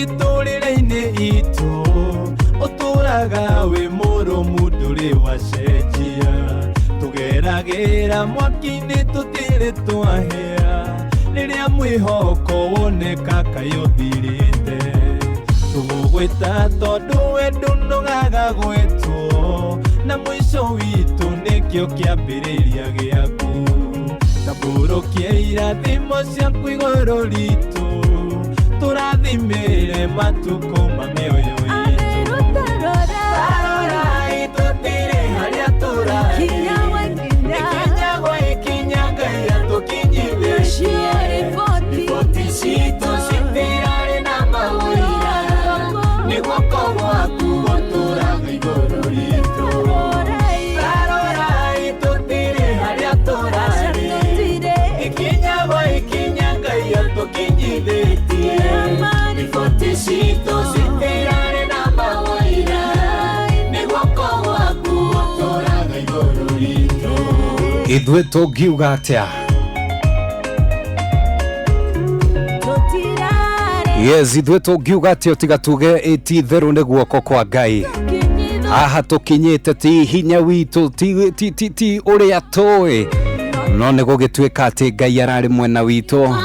miturire-ini itu uturaga wi murumu nduri wacenjia tugeragira mwaki-ini tutire twahia riria mwihoko woneka kayuthirite tugugwita tondu wendu ndugaga gwitwo na mwico witu nikio kiambiriria giaku tamburukia irathimo ciaku iguru ritu turathimire matuko ma mioyo itu tarora itutire haria turari ikinya gwa ikinya Ngai atukinyithirie riboti citu citirari na mawira ni guoko gwaku guturaga iguru ritu tarora itutire haria turari ikinya gwa ikinya Ngai atukinyithirie riboti citu citirari na mawira ni guoko gwaku guturaga iguru ritu. Ithuĩ tũngiuga atĩa? Yes, ithuĩ tũngiuga atĩa tiga tuge ĩti itherũ nĩ guoko kwa Ngai. Haha tũkinyĩte ti hinya witũ ti ũrĩa tũĩ, no nĩ gũgĩtuĩka atĩ Ngai ararĩ mwena witũ.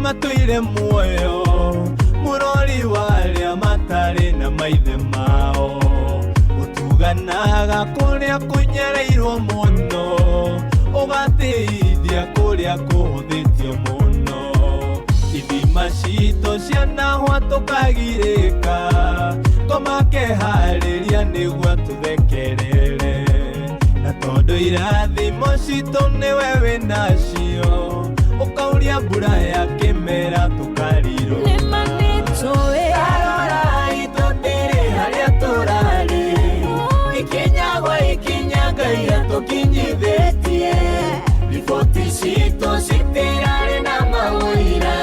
Matuire muoyo murori waria matari na maithe mao utuganaga kuria kunyereirwo muno ugatithia kuria kuhuthitio muno ithima citu cianahwa tukagirika komakehariria niguo tuthekerere na tondu irathimo citu niwe winacio ukauria mbura ya kimera tukarirwo tarora itutire haria turari ikinya gwa ikinya Ngai atukinyithitie riboti citu citirari na mawira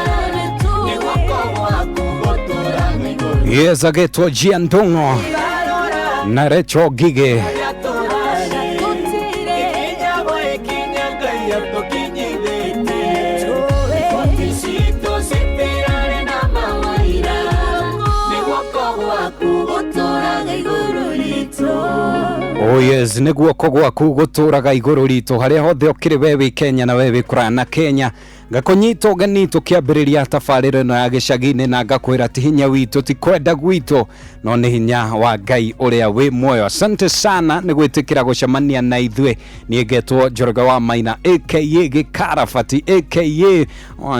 ni guoko gwaku guturaga iguru. Yes, agetwo Jiandongo na Recho Gige ikinya gwa ikinya Ngai atukinyithitie. Oh yes, nĩ guoko gwaku gũtũraga igũrũ ritũ harĩa hothe ũkĩrĩ we wĩ Kenya na we wĩ kũraya na Kenya ngakũnyita ũgeni tũkĩambĩrĩria tabarĩra ĩno ya gĩcagi-inĩ na ngakwĩra ti hinya witũ ti kwenda gwitũ no nĩ hinya wa Ngai ũrĩa wĩ muoyo. Asante sana nĩ gwĩtĩkĩra gũcemania na ithuĩ. Niĩ ngetwo Njoroge wa Maina aka Gĩkarabati aka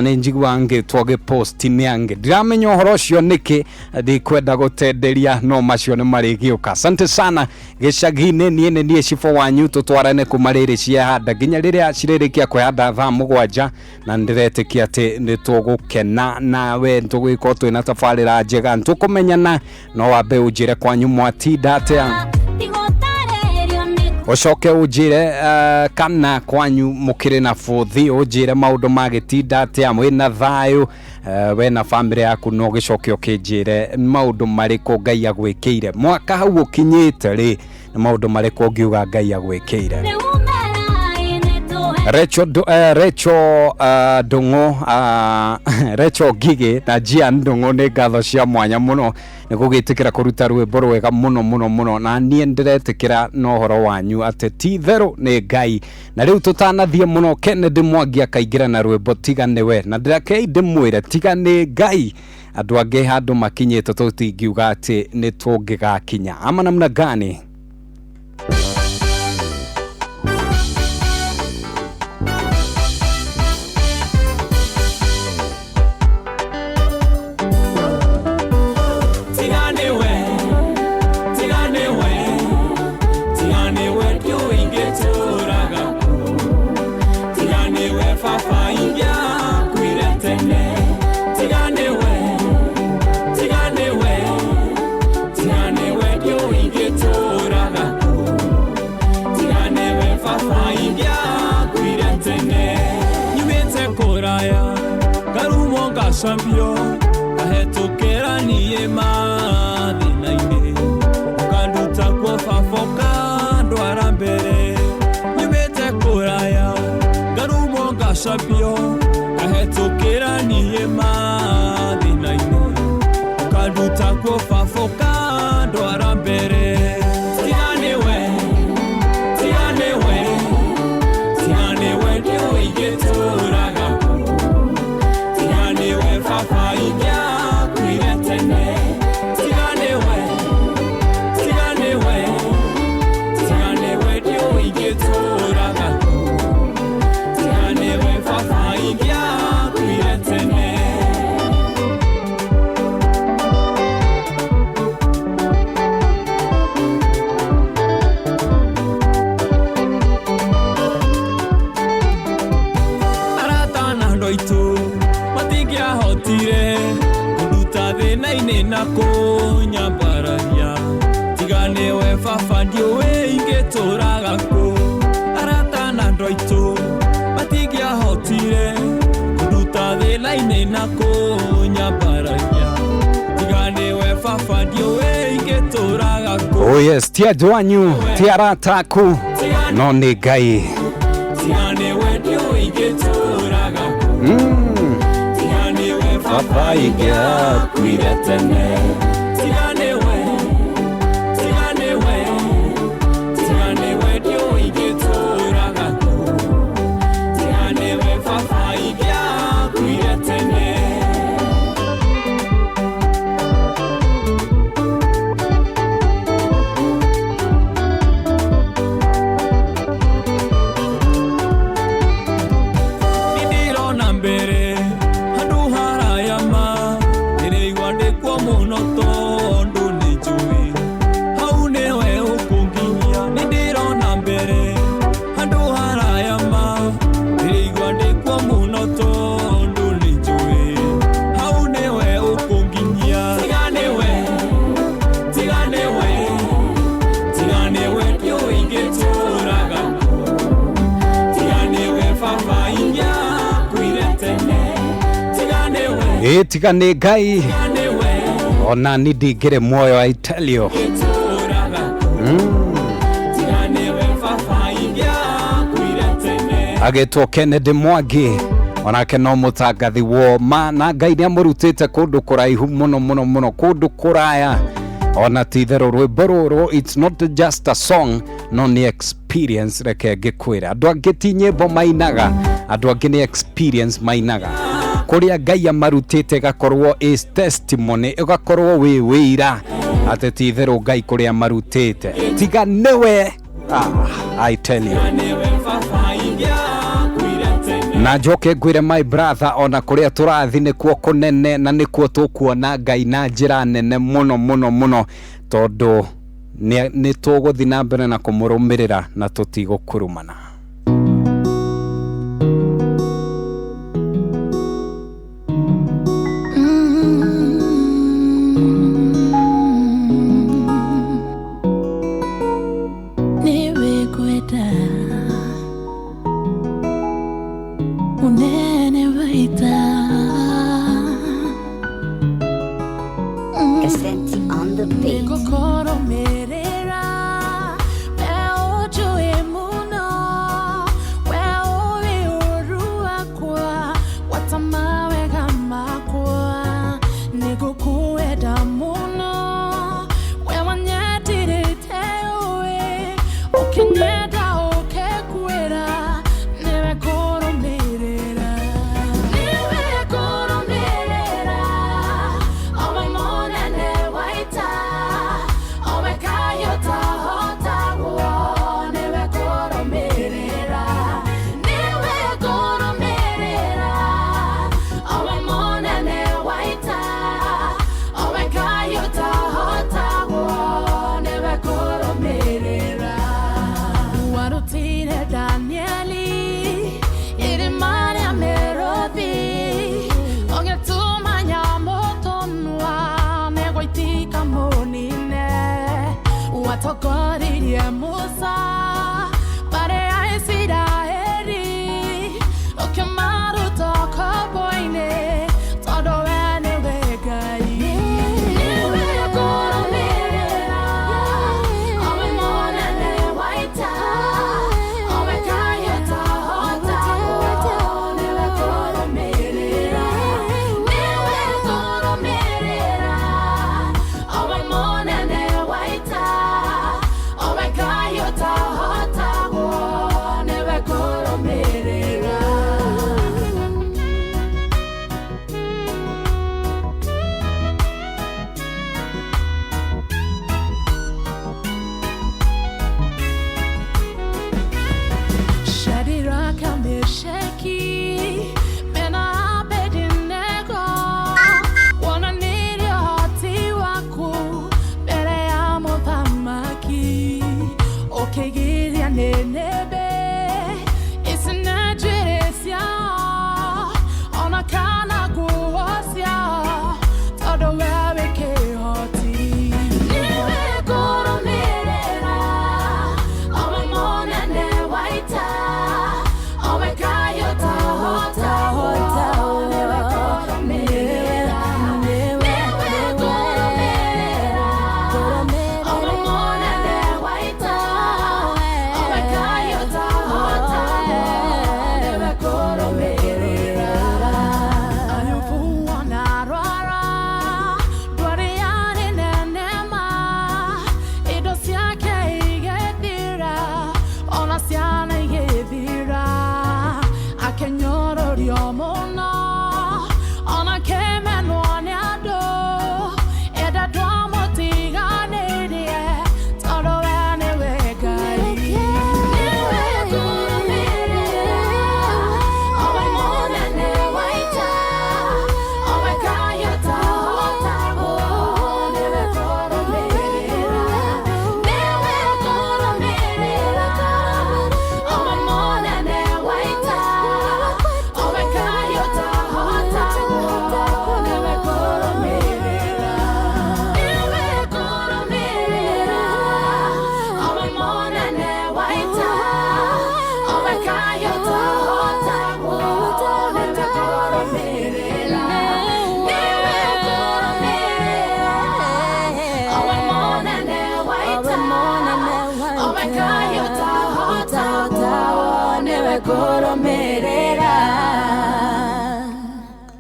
nĩ njigua ngĩtwo gĩposti-inĩ angĩ ndiramenya ũhoro ũcio nĩkĩ ndikwenda gũtenderia no macio nĩ marĩgĩũka. Asante sana gĩcagi-inĩ niĩ nĩ cibũ wanyu tũtwarane kuma rĩrĩ ciahanda nginya rĩrĩa cirĩrĩkia kwĩhanda thaa mũgwanja na ndiretĩkia atĩ nĩ tũgũkena nawe tũgwĩka twĩna tabarĩra njega tũkũmenyana no wambe ũnjĩre kwanyu mwatinda atĩa ucoke ũnjĩre kana kwanyu mũkĩrĩ na bũthi ũnjĩre maũndũ magĩtinda atĩa mwĩna thayũ we na family yaku no gĩcoke ũkĩnjĩre maũndũ marĩkũ Ngai agwĩkĩire mwaka hau ũkinyĩte rĩ na maũndũ marĩkũ ũngiuga Ngai agwĩkĩire. Dongo Recho Gige na Jian Dongo ne gatho cia mwanya muno ni gugitikira kuruta rwimbo rwega muno na nie ndiretikira no horo wanyu ate ti theru ni Ngai na riu tutanathie muno Kennedy Mwangi akaingira na rwimbo tiga niwe na ndirake ndimwire tiga ni Ngai andu angi handu makinyite tutingiuga ati ni tungigakinya ama namna gani? Sambio ahetokera niye mathinaine ukanduta kufafoka ndwara mbere nyumete kuraya garumo gasambio ahetokera niye mathinaine ukanduta kufafoka ndwara mbere ndio igeturaga na kunyambararia tigane we baba ndiwe ingeturaga ku arata na ndoito matingia hotire kuruta thina-ini na kunyambararia tigane we baba ndiwe ingeturaga ku. Oh yes, tia dwanyu tia arata ku no ni Ngai tigane we ndiwe ingeturaga ku Papa igia kuiretene tigane we dio igeturaga tigane we papa igia kuiretene nidiro na mbere tiga ni Ngai ona nindingire muoyo I tell you. Agetwo Kennedy Mwangi onake no mutangathi wo ma na Ngai ni amurutite kundu kuraihu muno kundu kuraya ona tithero rwimbo ruru it's not just a song no ni experience reke ngikwira andu angi ti nyimbo mainaga andu angi ni experience mainaga kuria Ngai amarutite gakorwo is testimony igakorwo wira ate tithero Ngai kuria marutite tiga newe I tell you. Na njoke ngwire my brother ona kuria turathi nikuo kunene na nikuo tukuona Ngai na njira nene muno tondu ni tuguthi na mbere na kumurumirira na tutigokurumana. watogoririe Musa bare ya Isiraeli ukimaruta koboine todo wene wegai niwe koromerera awe mona ne waita awe kayota hota niwe koromerera awe mona ne waita awe kayota hota niwe koromerera Shadiraka Meshaki Mena Abednego wananiria hati waku mbele ya muthamaki ukigiria Nineve isinajirisya ona kana guosya todo wewe kihoti niwe koromerera awe mona ne waita awe kayota hota niwe koromerera niwe koromerera awe mona ne waita awe kayota hota niwe koromerera ayufu wanarara dwariani nenema ido siake igethira ona siana igethira akenyororio muno ona kemenwo ni andu eda dwamotiganirie todo wene wegai niwe koromerera awe mona ne waita awe kayota hota niwe koromerera niwe koromerera awe mona ne waita awe kayota hota niwe koromerera niwe koromerera awe mona ne waita awe kayota hota niwe koromerera niwe koromerera awe mona ne waita awe kayota hota niwe koromerera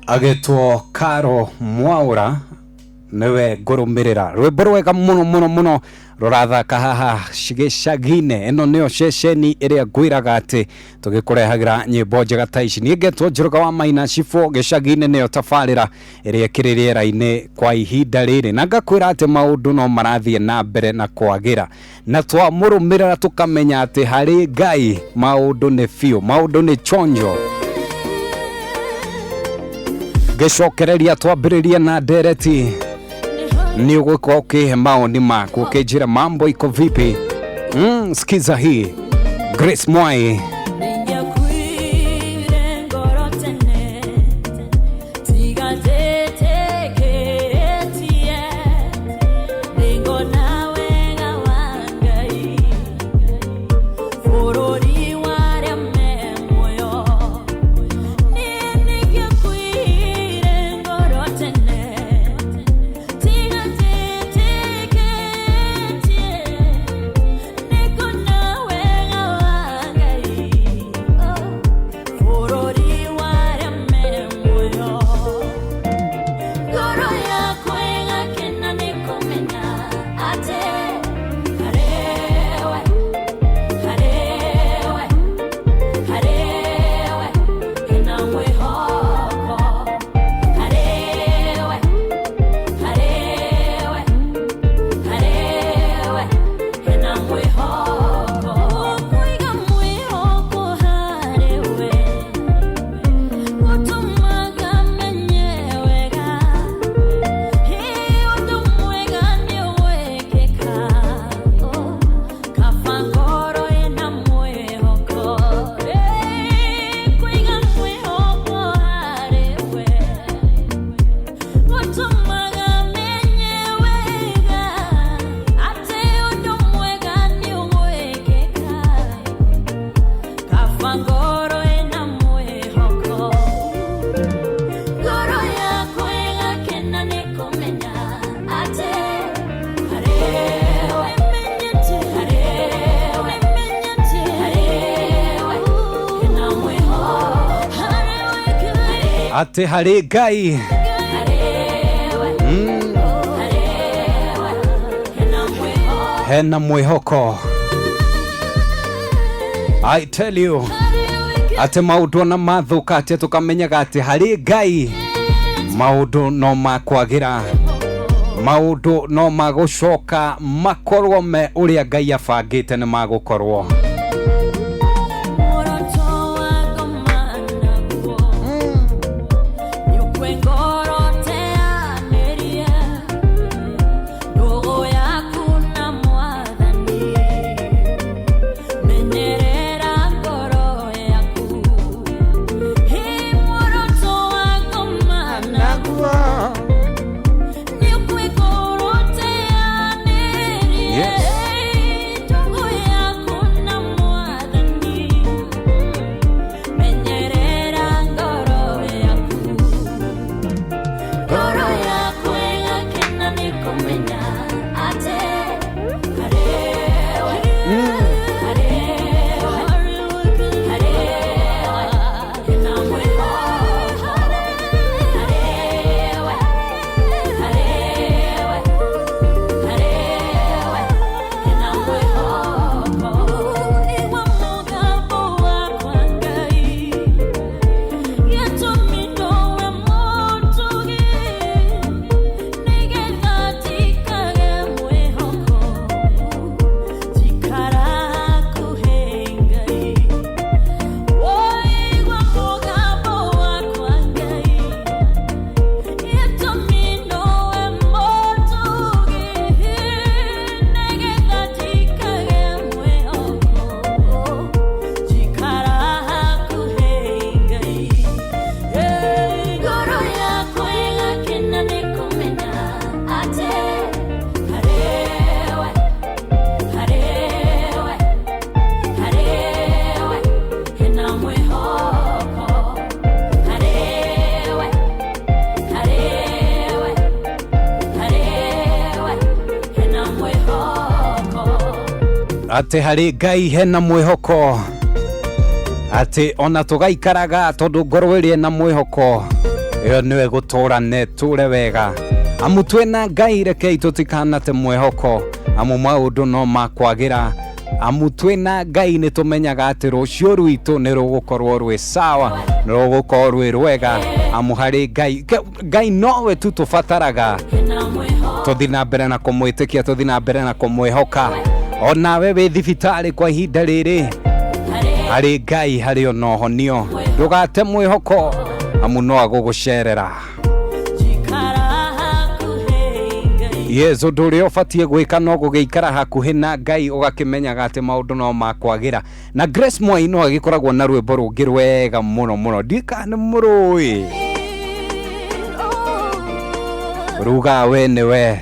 agitwo Karo Mwaura niwe ngũrũmĩrĩra rwĩmbo rwega mũno mũno mũno rũrathaka haha gĩcagi-inĩ. Ĩno nĩyo ceceni ĩrĩa ngwĩraga atĩ tũgĩkũrehagĩra nyĩmbo njega ta ici. Niĩ ngetwo Njoroge wa Maina Cibũ, gĩcagi-inĩ nĩyo tabarĩra ĩrĩa ĩkĩrĩ rĩera-inĩ kwa ihinda rĩrĩ, na ngakwĩra atĩ maũndũ no marathiĩ na mbere na kwagĩra, na twamũrũmĩrĩra tũkamenya atĩ harĩ Ngai maũndũ nĩ biũ, maũndũ nĩ chonjo. Gĩcokereria twambĩrĩrie na ndereti ni ugwĩka ũkĩhe maoni maku ũkĩnjĩra mambo iko vipi. Skiza hii Grace Mwai ate hari Ngai hena mwihoko. I tell you, ate maundu na mathuka ate tukamenyaga ate hari Ngai maundu no makwagira, maundu no magucoka makorwo me uria Ngai abangite ni magukorwo. Ate hari Ngai hena mwihoko, ate ona tugaikaraga tondu ngoro iri na mwihoko iyo niwe gutura neture wega. Amu twina Ngai rekei tutikanate mwihoko, amu maundu no makwagira, amu twina Ngai ni tumenyaga ati rucio rwitu ni rugukorwo rwi sawa, ni rugukorwo rwi rwega. Amu hari Ngai nowe tu tubataraga tuthi na mbere na kumwitikia, tuthi na mbere na kumwihoka. Ona wewe thibitari kwa ihinda riri hari Ngai hari ono honio, ndugate mwihoko amu no agugucerera. Yesu nduri ubatie gwika no gugeikara hakuhi na Ngai ugakimenyaga ati maundu no makwagira. Na Grace Mwai no agikoragwo na rwimbo rungi rwega muno muno, ndikane murui ruga we niwe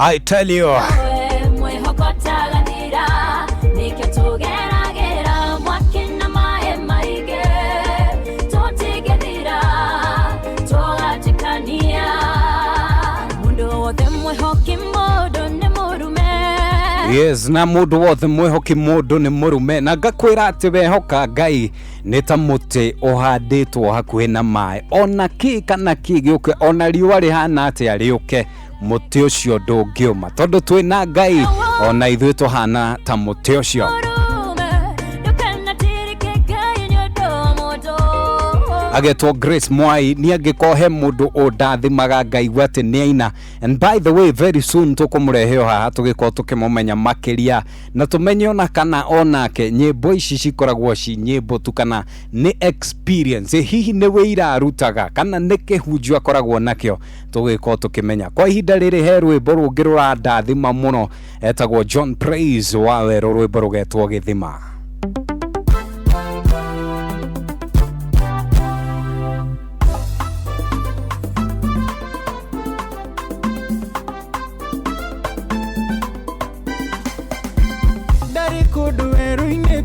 I tell you. Yes, na mundu wothe mwihoki mundu ni murume, na ngakwira ati wehoka Ngai ni ta muti uhanditwo hakuhi na mai. Ona ki kana ki giuke, ona riua rihana ati ariuke, muti ucio ndungiuma tondu twina Ngai, ona ithuĩ tuhana ta muti ucio. agetwo Grace Mwai ni agikohe mundu ondathimaga ngaigua ati ni aina. And by the way, very soon tukumureheo haha tugiko tukimumenya makiria na tumenye ona kana onake nyimbo ici cikoragwo ci nyimbo tu kana ni experience hihi ni wira arutaga kana ni kihunjio akoragwo nakio tugiko tukimenya. Kwa ihinda riri he rwimbo rungi rurandathima muno etagwo John Praise wawe rwimbo rugetwo Githima.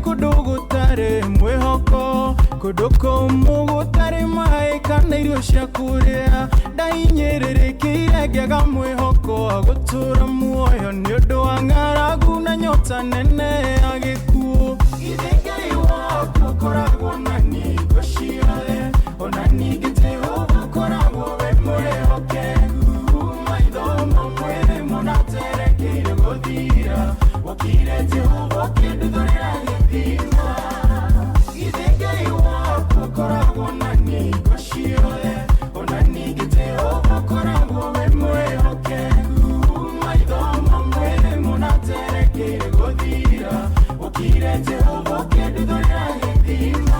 Kudu gutare mwihoko kudu kumu gutare mai kana irio cia kuria ndainyererikire ngega mwihoko gutura muoyo ni undu wa ng'aragu na nyota nene ya gikuo ithikai wako koragwo na ningo ciothe ona ningĩ Jehova koragwo we mwĩhokeku maitho mamwe mũnaterekeire gũthira wakire Jehova kĩnduthũrĩra gĩthima ithikai wako koragwo na ningo ciothe ona ningĩ Jehova koragwo we mwĩhokeku maitho mamwe mũnaterekeire gũthira wakire Jehova kĩnduthũrĩra gĩthima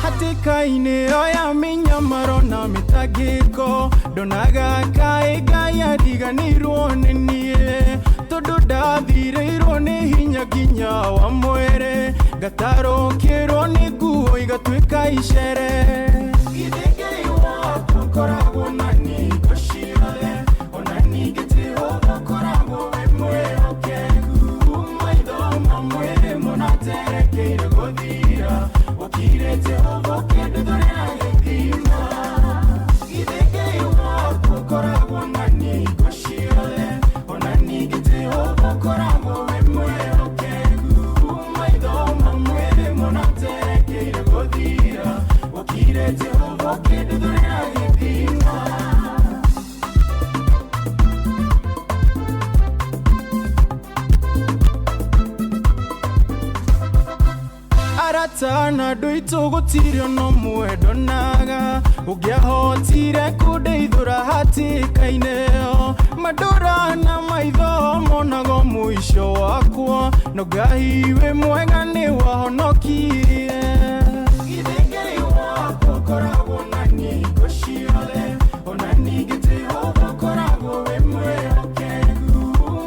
hatikaine oya minyamaro na mitagiko ndonaga kai Ngai ariganirwo nĩ niĩ tondu ndathiirĩirwo nĩ hinya nginya wa mwĩrĩ ngatarũkĩrwo nĩ nguo igatuĩka icere githĩ Ngai wako koragwo na ningo ciothe ona ningĩ Jehova koragwo we mwĩhokeku maitho mamwe mũnaterekeire gũthira wakire Jehova kĩnduthũrĩra gĩthima githĩ Ngai wako koragwo na ningo ciothe ona ningĩ Jehova koragwo we mwĩhokeku maitho mamwe mũnaterekeire gũthira wakire Jehova kĩnduthũrĩra gĩthima aratana nduitũ gũtirĩ ona ũmwe ndonaga ũngĩahotire kũndeithũra hatĩka-inĩ ĩyo mandũra na maitho monago mũico wakwa no Ngai wĩ mwega nĩ wahonokirie githĩ Ngai wako koragwo na ningo ciothe ona ningĩ Jehova koragwo we mwĩhokeku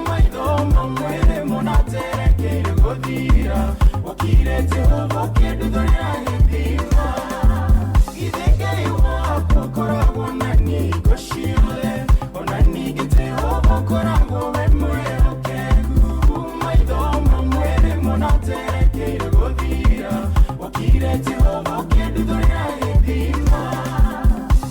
maitho mamwe mũnaterekeire gũthira wakire Jehova kĩnduthũrĩra gĩthima githĩ Ngai wako koragwo na ningo ciothe ona ningĩ Jehova koragwo we mwĩhokeku maitho mamwe mũnaterekeire gũthira wakire Jehova kĩnduthũrĩra gĩthima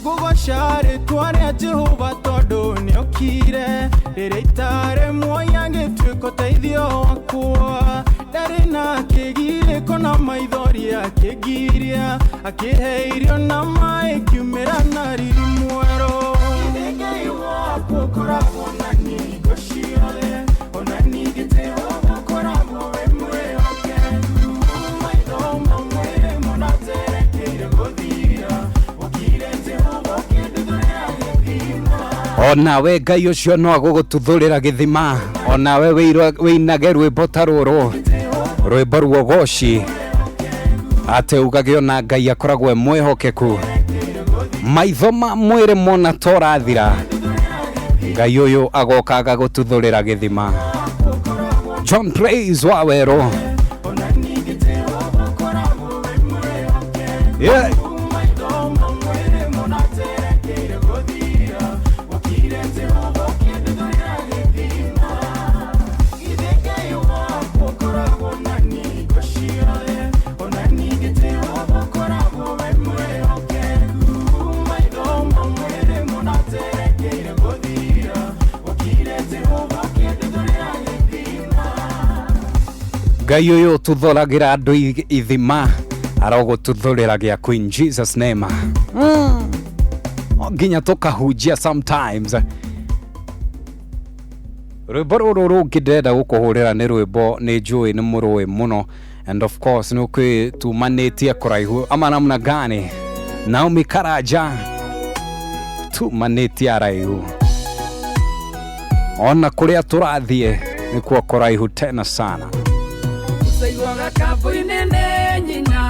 ngũgoca rĩtwa rĩa Jehova tondũ nĩokire rĩrĩa itarĩ muoya gĩtuĩka ũteithio wakwa ndarĩ na kĩgirĩko na maithori akĩngiria akĩhe irio na maĩ kiumĩra na riri mwerũ githĩ Ngai wako koragwo na ningo ciothe ona ningĩ Jehova koragwo we mwĩhokeku maitho mamwe mũnaterekeire gũthira wakire Jehova kĩnduthũrĩra gĩthima onawe Ngai ũcio no agũgũtuthũrĩra gĩthima onawe wĩinage rwĩmbo ta rũrũ rwĩmbo ruogoci atĩ ugage ona Ngai akoragwo mwĩhokeku maitho ma mwĩrĩ mona torathira Ngai ũyũ agokaga gũtuthũrĩra gĩthima. John Praise wawerũ yeah. Ngai ũyũ tuthũragĩra andũ ithima arogũtuthũrĩra gĩaku in Jesus name. Nginya tukahunjia sometimes. Rwĩmbo rũrũ rũngĩ ndĩrenda gũkũhũrĩra nĩ rwĩmbo nĩ njũĩ nĩ mũrũĩ mũno, and of course nĩ ũkwĩtumanĩtie kũraihu ama namna gani. Naomi Karaja tumanĩtie araihu ona kuria turathie nikuo kuraihu tena sana. Usaigwaga kabu-inĩ nĩ nyina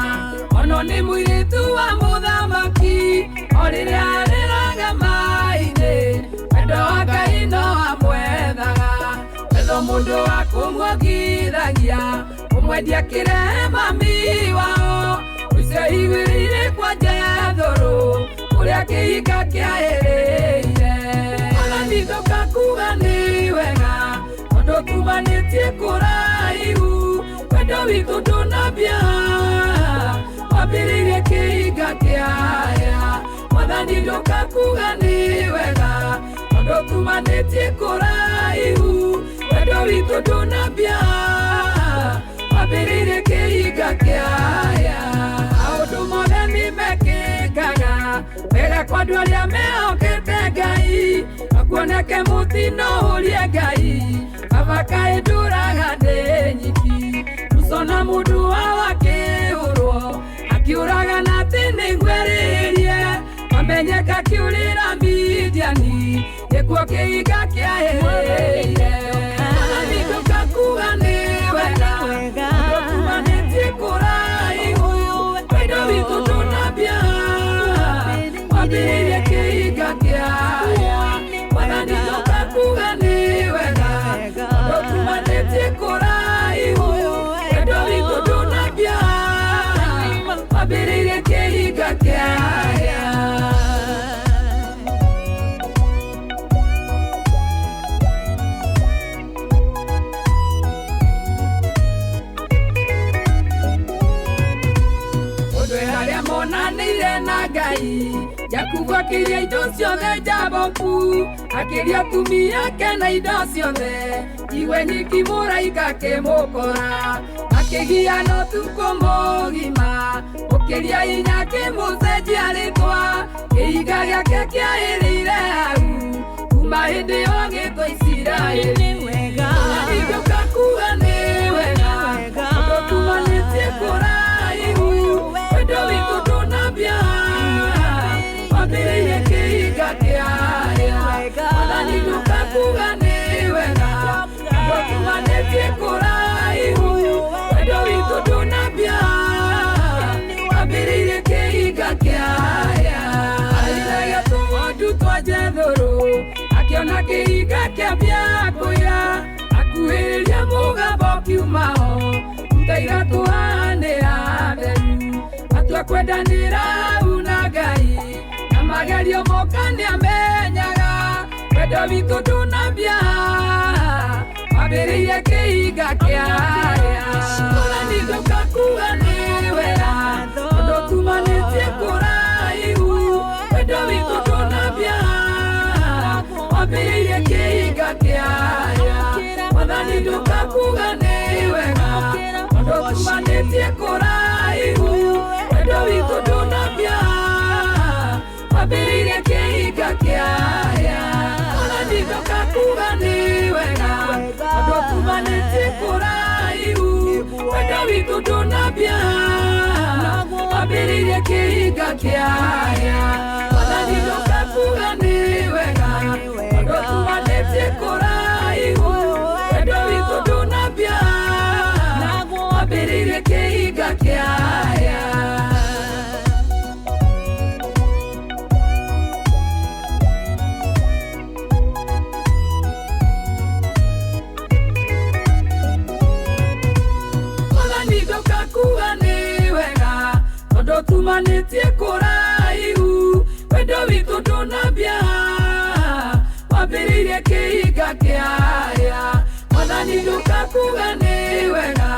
ono nĩ mũirĩtu wa mũthamaki o rĩrĩa arĩraga maĩ-inĩ wendo wa Ngai no amwethaga wendo mũndũ wa kũmwagithagia ũmwendia kĩrehe mami wao ũcio igwĩrĩire kwa Jethoro ũrĩa kĩhinga kĩaĩrĩire ona nithoka kuga nĩ wega tondũ tumanĩtie kũraihu wendo witũ ndũnambia wambĩrĩirie kĩhinga kĩaya mwathani ndoka kuga nĩ wega tondũ tumanĩtie kũraihu wendo witũ ndũnambia wambĩrĩirie kĩhinga kĩaya maũndũ mothe nĩmekĩkaga wega kwa andũ arĩa mehokete Ngai akuoneke mũtino ũrie Ngai baba kaĩ ndũraga ndĩ nyiki mũcona mũndũ wa akĩũrwo akiũraga na atĩ nĩngwĩrĩrie wamenyeka akiũrĩra Midiani gĩkuo kĩhinga kĩaĩrĩire mwathani ndoka kuga nĩ wega tondũ tumanĩtie kũraihu wendo witũ ndũnambia wambĩrĩirie kĩhinga kĩaya mwathani ndoka kuga nĩ wega tondũ tumanĩtie kũraihu wendo witũ ndũnambia wambĩrĩirie kĩhinga kĩaya. Ngai Jakubu akĩria indo ciothe Jaboku akĩria atumia ake na indo ciothe iwe nyiki mũraika akĩmũkora akĩgia no tuko mũgima ũkĩria hinya akĩmũcenjia rĩtwa kĩhinga gĩake kĩaĩrĩire hau kuma hĩndĩ ĩyo agĩtwo Isiraeli wega nĩgĩũka kuga nĩ wega tondũ tumanĩtie kũraihu wendo witũ ndũnambia wambĩrĩirie kĩhinga kĩaya mwathani ndoka kuga nĩ wega tondũ tumanĩtie kũraihu wendo witũ ndũnambia wambĩrĩirie kĩhinga kĩaya arĩraga tũgondu twa Jethoro akĩona kĩhinga kĩambia kũira akuhĩrĩria mũgambo kiuma ho mutaira tũhanĩra nderu atua kwendanĩra hau na Ngai na magerio moka nĩamenyaga wendo witũ ndũnambia wambĩrĩirie kĩhinga kĩaya mwathani ndoka kuga nĩ wega tondũ tumanĩtie kũraihu wendo witũ ndũnambia wambĩrĩirie kĩhinga kĩaya mwathani ndoka kuga nĩ wega tondũ tumanĩtie kũraihu wendo witũ ndũnambia wambĩrĩirie kĩhinga kĩaya mwathani ndoka kuga nĩ wega tondũ tumanĩtie kũraihu wendo witũ ndũnambia wambĩrĩirie kĩhinga kĩaya mwathani ndoka kuga nĩ wega tondũ tumanĩtie kũraihu wendo witũ ndũnambia wambĩrĩirie kĩhinga kĩaya. Mwathani ndoka kuga nĩ wega tondũ tumanĩtie kũraihu wendo witũ ndũnambia wambĩrĩirie kĩhinga kĩaya mwathani ndoka kuga nĩ wega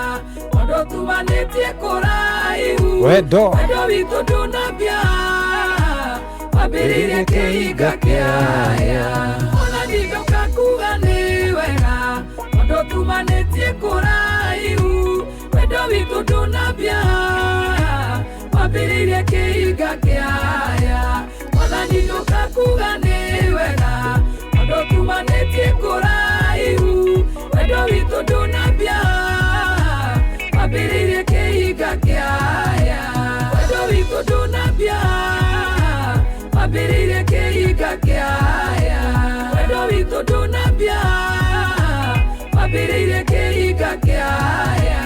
tondũ tumanĩtie kũraihu wendo witũ ndũnambia wambĩrĩirie kĩhinga kĩaya mwathani ndoka kuga nĩ wega tondũ tumanĩtie kũraihu wendo witũ ndũnambia wambĩrĩirie kĩhinga kĩaya mwathani ndoka kuga nĩ wega tondũ tumanĩtie kũraihu wendo witũ ndũnambia wambĩrĩirie kĩhinga kĩaya wendo witũ ndũnambia wito ndonabia wambĩrĩirie kĩhinga kĩaya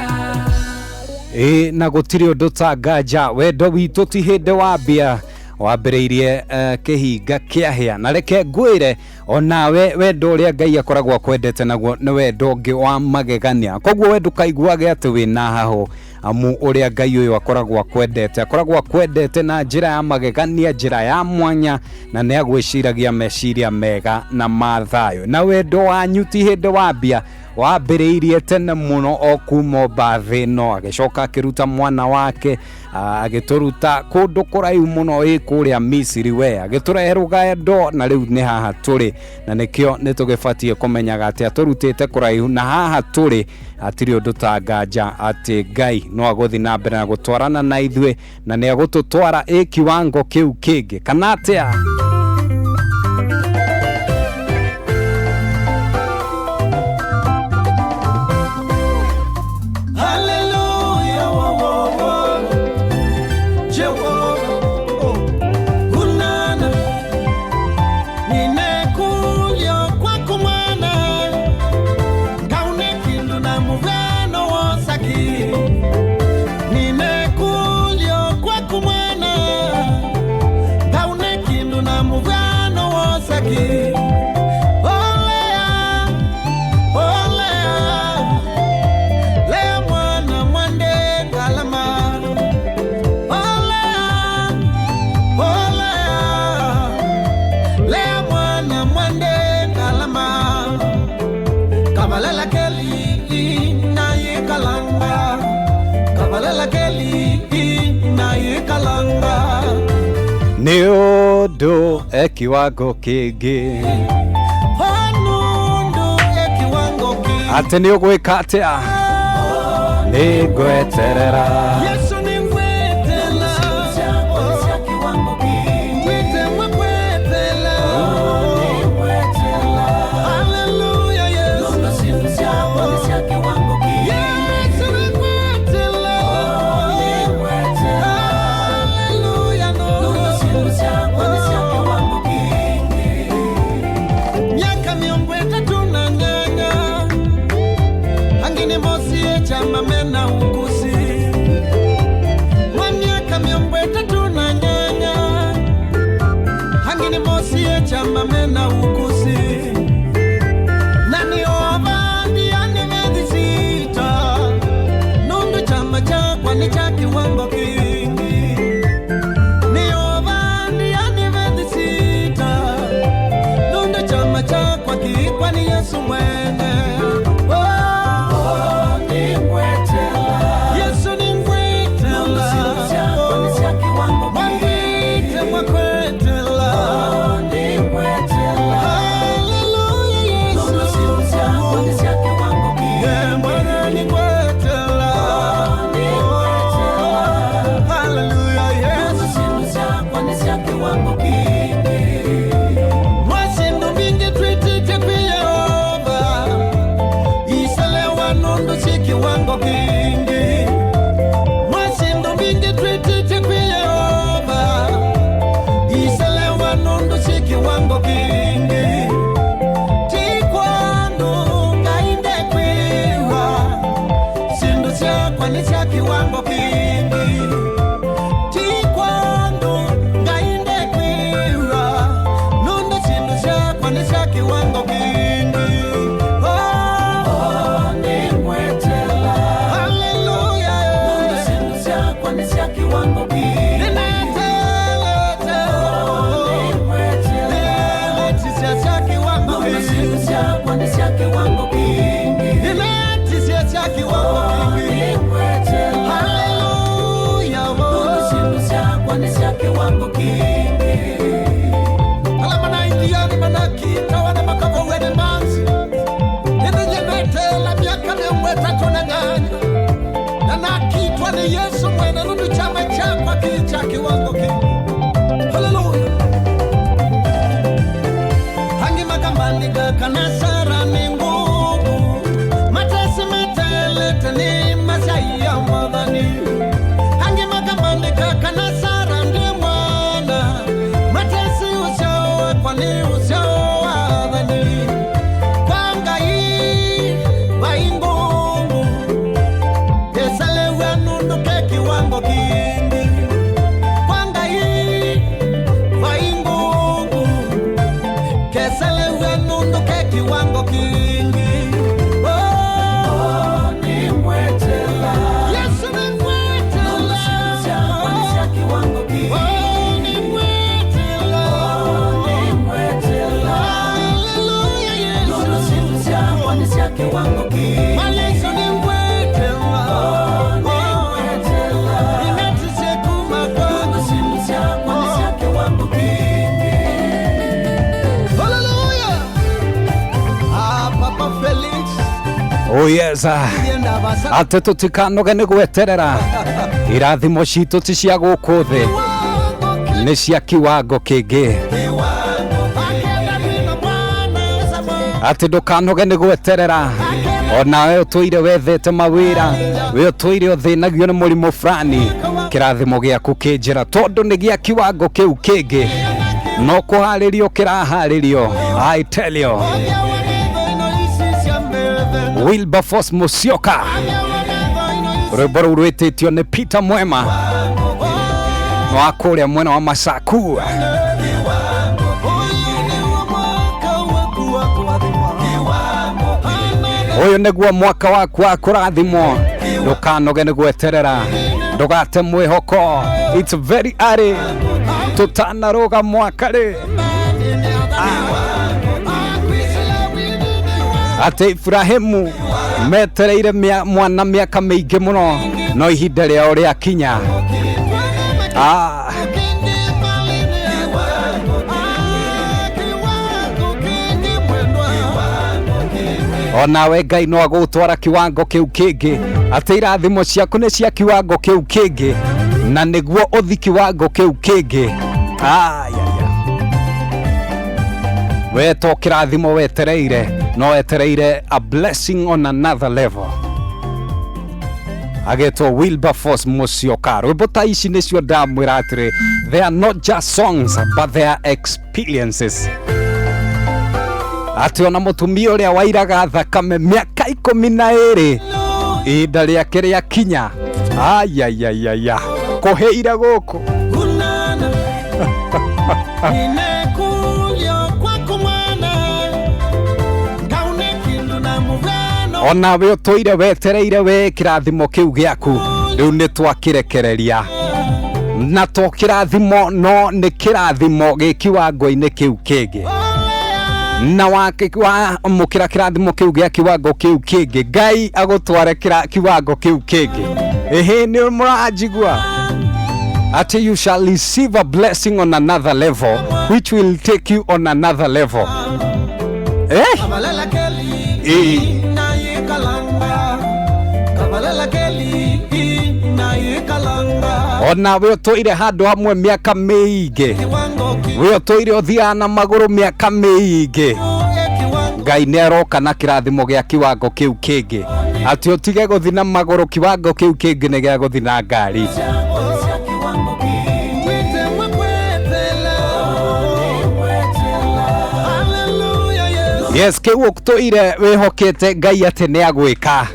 na gũtirĩ ũndũ ta nganja wendo witũ ti hĩndĩ wambia wambĩrĩirie kĩhinga kĩahĩa na reke ngwĩre onawe wendo ũrĩa Ngai akoragwo akwendete naguo nĩ wendo ũngĩ wa magegania koguo we ndũkaiguage atĩ wĩna haho amu ũrĩa Ngai ũyũ akoragwo akwendete na njĩra ya magegania njĩra ya mwanya na nĩ agwĩciragia meciria mega na mathayũ na wendo wanyu ti hĩndĩ wambia wambĩrĩirie tene mũno o kuma mbathĩ no agĩcoka akĩruta mwana wake agĩtũruta kũndũ kũraihu mũno kũrĩa Misiri we agĩtũrehe rũgendo na rĩu nĩ haha tũrĩ na nĩkĩo nĩtũgĩbatie kũmenyaga atĩ atũrutĩte kũraihu na haha tũrĩ atirĩ ũndũ ta nganja atĩ Ngai no agũthi na mbere na gũtwarana na ithuĩ na nĩ agũtũtwara kiwango kĩu kĩngĩ kana atĩa nĩ ũndũ kiwango kĩngĩ atĩ nĩ ũgwĩka atĩa nĩ ngweterera Hangi makamandika kana sara ndiye mwana Oh yes. Ate tutikanoge nĩ gweterera irathimo citũ ti cia gũkũ thĩ, nĩ cia kiwango kĩngĩ. Ati ndũkanoge nĩ gweterera onawe ũtũire wethete mawĩra, we ũtũire ũthĩnagio nĩ mũrimũ fulani, kĩrathimo gĩaku kĩnjĩra tondũ nĩ gĩa kiwango kĩu kĩngĩ, no kũharĩrio kĩraharĩrio. I tell you, Wilberforce Musyoka, rwĩmbo rũu rwĩtĩtio nĩ Peter Mwema wa kũrĩa mwena wa Masaku. Ũyũ nĩguo mwaka waku wa kũrathimwo, ndũkanoge nĩ gweterera, ndũgate mwĩhoko. It's very early, tũtanaroga mwaka rĩ. Ate Ibrahimu metereire mwana mĩaka mĩingĩ mũno, no ihinda rĩao rĩakinya. Onawe Ngai no agũtwara kiwango kĩu kĩngĩ, atĩ irathimo ciaku nĩ cia kiwango kĩu kĩngĩ, na nĩguo ũthi kiwango kĩu kĩngĩ. We to kĩrathimo wetereire, no wetereire a blessing on another level. Agetwo Wilberforce Musyoka. Rwĩmbo ta ici nĩcio ndamwĩra atĩrĩ, they are not just songs but they are experiences. Ati ona mũtumia ũrĩa wairaga thakame mĩaka 12 ihinda rĩake rĩakinya. Ayayayaya, kũhĩire gũkũ. Onawe ũtũire wetereire we kĩrathimo kĩu gĩaku, rĩu nĩ twakĩrekereria. Na to kĩrathimo, no nĩ kĩrathimo gĩ kiwango-inĩ kĩu kĩngĩ. Na wamũkĩra kĩrathimo kĩu gĩa kiwango kĩu kĩngĩ, Ngai agũtware kiwango kĩu kĩngĩ. Ehe, nĩ mũranjigua ati you shall receive a blessing on another level which will take you on another level. Onawe ũtũire handũ hamwe mĩaka mĩingĩ, we ũtũire ũthiaga na magũrũ mĩaka mĩingĩ, Ngai nĩ aroka na kĩrathimo gĩa kiwango kĩu kĩngĩ, atĩ ũtige gũthi na magũrũ, kiwango kĩu kĩngĩ nĩ gĩa gũthi na ngari. Yes, kĩu ũtũire wĩhokete Ngai atĩ nĩ agwĩka,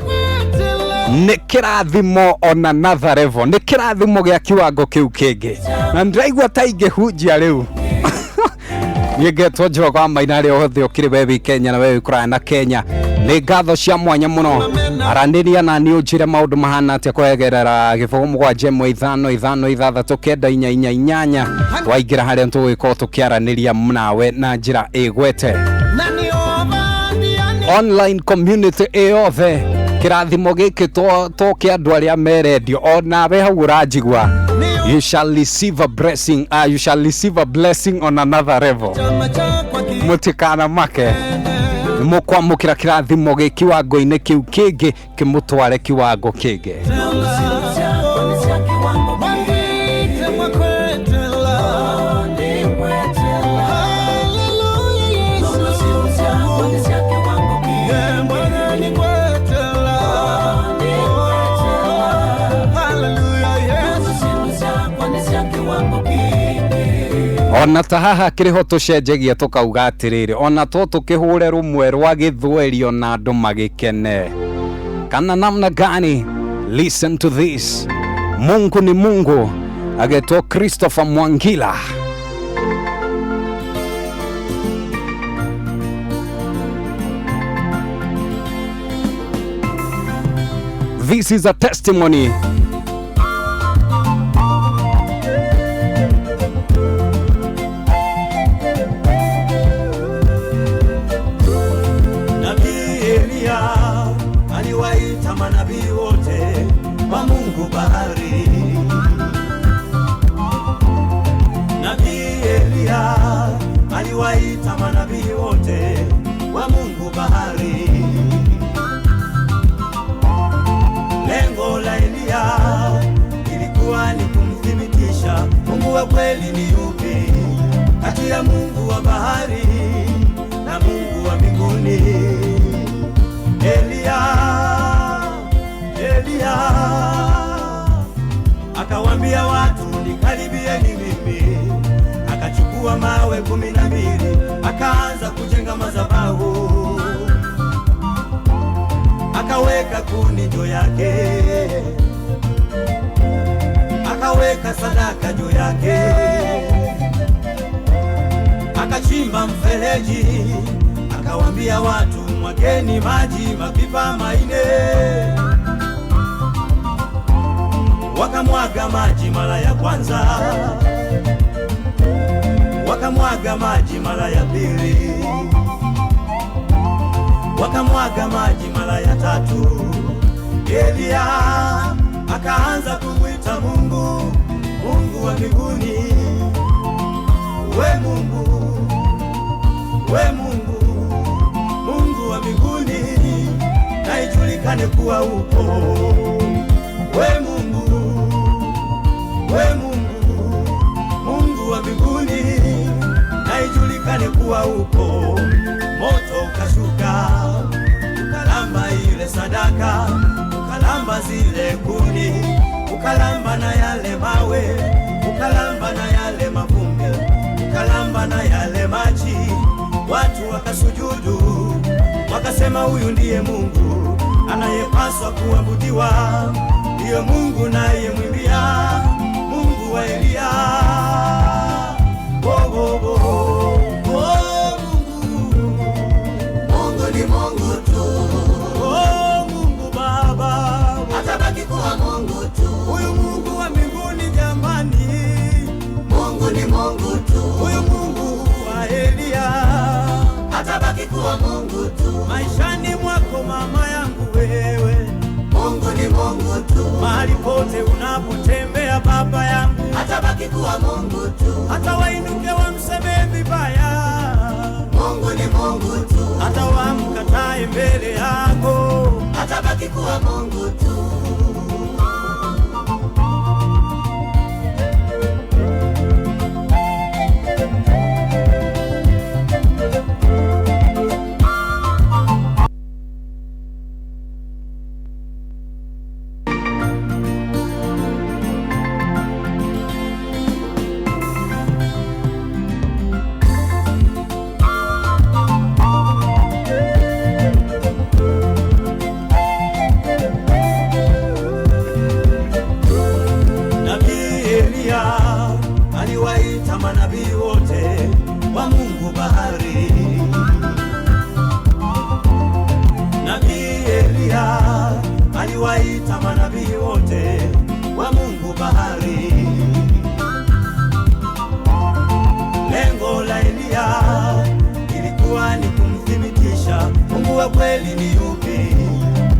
nĩ kĩrathimo on another level, nĩ kĩrathimo gĩa kiwango kĩu kĩngĩ. Na ndĩraigua ta ingĩhunjia rĩu. Nĩngetwo Njoroge wa Maina rĩ othe ũkĩrĩ wewe Kenya na wewe kũraya na Kenya. Nĩ ngatho cia mwanya mũno, aranĩria na niĩ ũnjĩre maũndũ mahana atĩa kwegerera 0715569488 waingĩra harĩa tũgũgĩkorwo tũkĩaranĩria nawe na njĩra ĩgwete. Online community yothe, kĩrathimo gĩkĩ to kĩa andũ arĩa merendio, onawe hau ũranjigua. You shall receive a blessing, you shall receive a blessing on another level. Mũtikana make, mũkwamũkĩra kĩrathimo gĩ kiwango-inĩ kĩu kĩngĩ, kĩmũtware kiwango kĩngĩ. Ona ta haha kĩrĩho tũcenjagia tũkauga atĩrĩrĩ, ona to tũkĩhũre rũmwe rwa gĩthweri na andũ magĩkene. Kana namna gani? Listen to this. Mungu ni Mungu. Agetwo Christopher Mwangila. This is a testimony. Aliwaita manabii wote wa Mungu bahari. Nabii Elia aliwaita manabii wote wa Mungu bahari. ilikuwa ni kumthibitisha Mungu wa kweli ni yupi kati ya Mungu wa bahari na Mungu wa mbinguni. Elia akawaambia watu, nikaribieni mimi. Akachukua mawe 12 akaanza kujenga madhabahu, akaweka kuni juu yake, akaweka sadaka juu yake, akachimba mfereji, akawaambia watu, mwageni maji mapipa 4. Wakamwaga maji mara ya kwanza, wakamwaga maji mara ya pili, wakamwaga maji mara ya 3. Elia akaanza kumwita Mungu, Mungu wa mbinguni, we Mungu, we Mungu, Mungu wa mbinguni, na ijulikane kuwa upo. We Mungu, we Mungu, Mungu wa mbinguni, na ijulikane kuwa upo. Moto ukashuka ukalamba ile sadaka, ukalamba zile kuni, ukalamba na yale mawe, ukalamba na yale mavumbi, ukalamba na yale maji. Watu wakasujudu, wakasema huyu ndiye Mungu anayepaswa kuabudiwa, ndiyo Mungu naye mwimbia, Mungu wa Elia. Mungu ni Mungu tu. Mungu Baba atabaki kuwa Mungu tu. Huyu Mungu wa mbinguni jamani, Mungu ni Mungu tu. huyu Mungu wa Elia atabaki kuwa Mungu tu. maishani mwako mama yangu wewe. Mungu ni Mungu tu. Mahali pote unapotembea baba yangu, atabaki kuwa Mungu tu. hata wainuke wamseme vibaya, Mungu ni Mungu tu. hata wamkatae mbele yako, atabaki kuwa Mungu tu. aliwaita manabii wote wa Mungu bahari. Nabii Elia aliwaita manabii wote wa Mungu bahari. Lengo la Elia ilikuwa ni kumthibitisha Mungu wa kweli ni yupi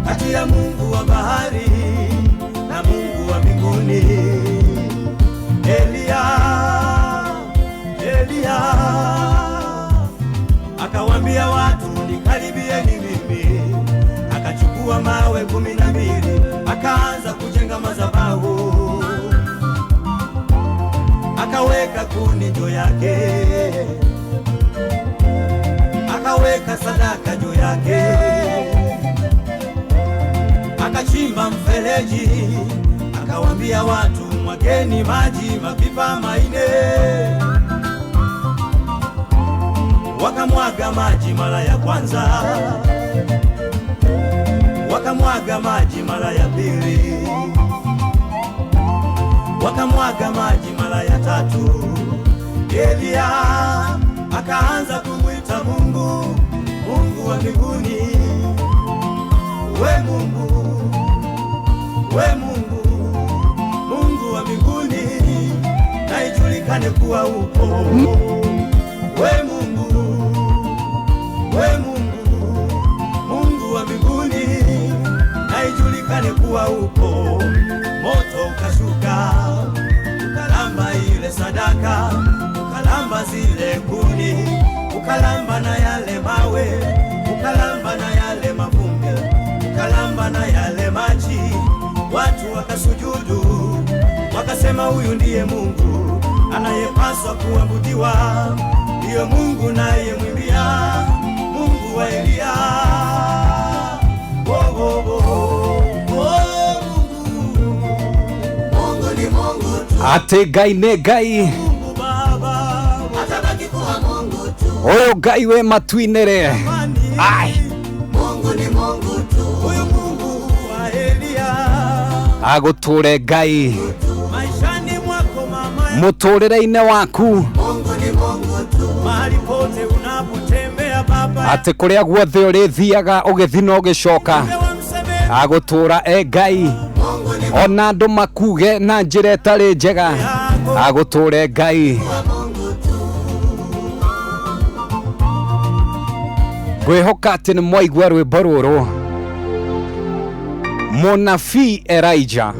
kati ya Mungu wa bahari na Mungu wa mbinguni. Elia akawaambia watu, nikaribieni mimi. Akachukua mawe 12 akaanza kujenga madhabahu, akaweka kuni juu yake, akaweka sadaka juu yake, akachimba mfereji, akawaambia watu, mwageni maji mapipa 4. Wakamwaga maji mara ya kwanza, wakamwaga maji mara ya pili, wakamwaga maji mara ya 3. Elia akaanza kumwita Mungu, Mungu wa mbinguni, we Mungu, we Mungu, Mungu wa mbinguni, na ijulikane kuwa upo. We Mungu, we Mungu, Mungu wa mbinguni, na ijulikane kuwa upo. Moto ukashuka ukalamba ile sadaka, ukalamba zile kuni, ukalamba na yale mawe, ukalamba na yale mavumbi, ukalamba na yale maji. Watu wakasujudu wakasema wakasema huyu ndiye Mungu anayepaswa kuabudiwa, ndiyo Mungu naye mwimbia, Mungu wa Elia. Oh, oh, oh. Mungu ni Mungu tu. Ate Ngai ne Ngai, Mungu Baba, Atabaki kuwa Mungu tu. oyo Ngai we matuinere. Ai, Mungu ni Mungu tu. huyu Mungu wa Elia. aguture Ngai Maishani mwako mama, muturire-ine waku, Mungu ni Mungu tu. mahali pote unapotembea Baba, ati kuria guothe urithiaga ugithi no ugicoka, wamseme agutura Ngai. Mungu ni Ona andu makuge na njira itari njega, aguture Ngai. Mungu tu. Ngwihoka ati ni mwaigua rwimbo ruru. Munabii Elijah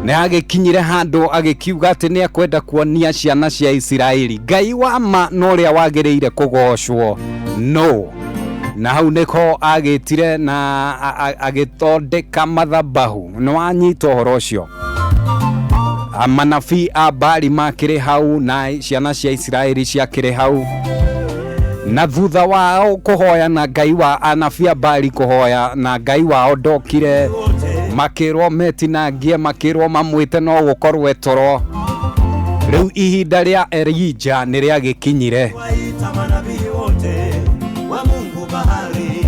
ni agikinyire handu agikiuga ati ni akwenda kuonia ciana cia Isiraeli Ngai wa ma no uria wagiriire kugocwo. No, na hau niko agitire na agithondeka mathabahu. No anyita uhoro ucio, manabii a Baali makiri hau na ciana cia Isiraeli ciakiri hau, na thutha wao kuhoya na Ngai wa anabii a Baali kuhoya na Ngai wao ndokire, makirwo metinangie, makirwo mamwite no gukorwo toro. Riu ihinda ria Elijah ni riagikinyire, waita manabii wote wa Mungu bahari.